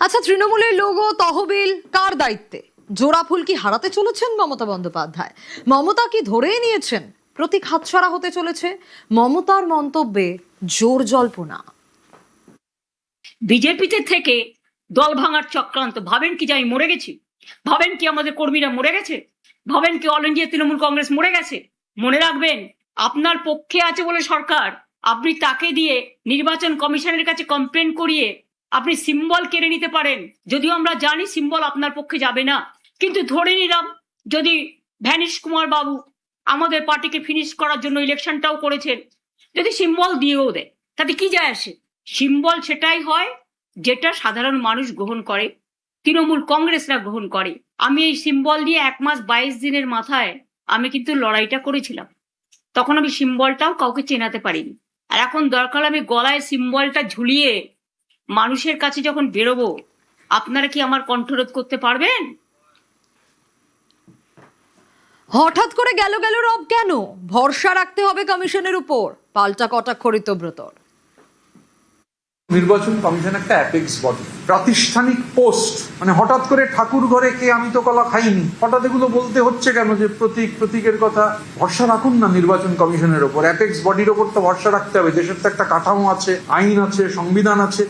আচ্ছা, তৃণমূলের লোগো তহবিল কার দায়িত্বে? জোড়া ফুল কি হারাতে চলেছেন মমতা বন্দ্যোপাধ্যায়? মমতা কি ধরেই নিয়েছেন প্রতীক হাতছাড়া হতে চলেছে? মমতার মন্তব্যে জোর জল্পনা। বিজেপিতে থেকে দল ভাঙার চক্রান্ত। ভাবেন কি যে আমি মরে গেছি? ভাবেন কি আমাদের কর্মীরা মরে গেছে? ভাবেন কি অল ইন্ডিয়া তৃণমূল কংগ্রেস মরে গেছে? মনে রাখবেন, আপনার পক্ষে আছে বলে সরকার, আপনি তাকে দিয়ে নির্বাচন কমিশনের কাছে কমপ্লেন করিয়ে আপনি সিম্বল কেড়ে নিতে পারেন। যদিও আমরা জানি সিম্বল আপনার পক্ষে যাবে না, কিন্তু ধরে নিলাম যদি ভ্যানিশ কুমার বাবু আমাদের পার্টিকে ফিনিশ করার জন্য ইলেকশনটাও করেছেন, যদি সিম্বল দিয়েও দেয়, তাতে কি যায় আসে? সিম্বল সেটাই হয় যেটা সাধারণ মানুষ গ্রহণ করে, তৃণমূল কংগ্রেসরা গ্রহণ করে। আমি এই সিম্বল নিয়ে 1 মাস 22 দিনের মাথায় আমি কিন্তু লড়াইটা করেছিলাম। তখন আমি সিম্বলটাও কাউকে চেনাতে পারিনি। আর এখন দরকার আমি গলায় সিম্বলটা ঝুলিয়ে মানুষের কাছে যখন বেরোবো, আপনারা কি আমার কণ্ঠরোধ করতে পারবেন? হঠাৎ করে গেল রব কেন? ভরসা রাখতে হবে কমিশনের উপর, পাল্টা কটাক্ষ ঋতব্রতর। নির্বাচন কমিশন একটা অ্যাপেক্স বডি, প্রাতিষ্ঠানিক পোস্ট। মানে হঠাৎ করে ঠাকুর ঘরে কে আমি তো কলা খাইনি, হঠাৎ এগুলো বলতে হচ্ছে কেন? যে প্রতীকের কথা। ভরসা রাখুন না নির্বাচন কমিশনের ওপর, অ্যাপেক্স বডির ওপর তো ভরসা রাখতে হবে। দেশের তো একটা কাঠামো আছে, আইন আছে, সংবিধান আছে।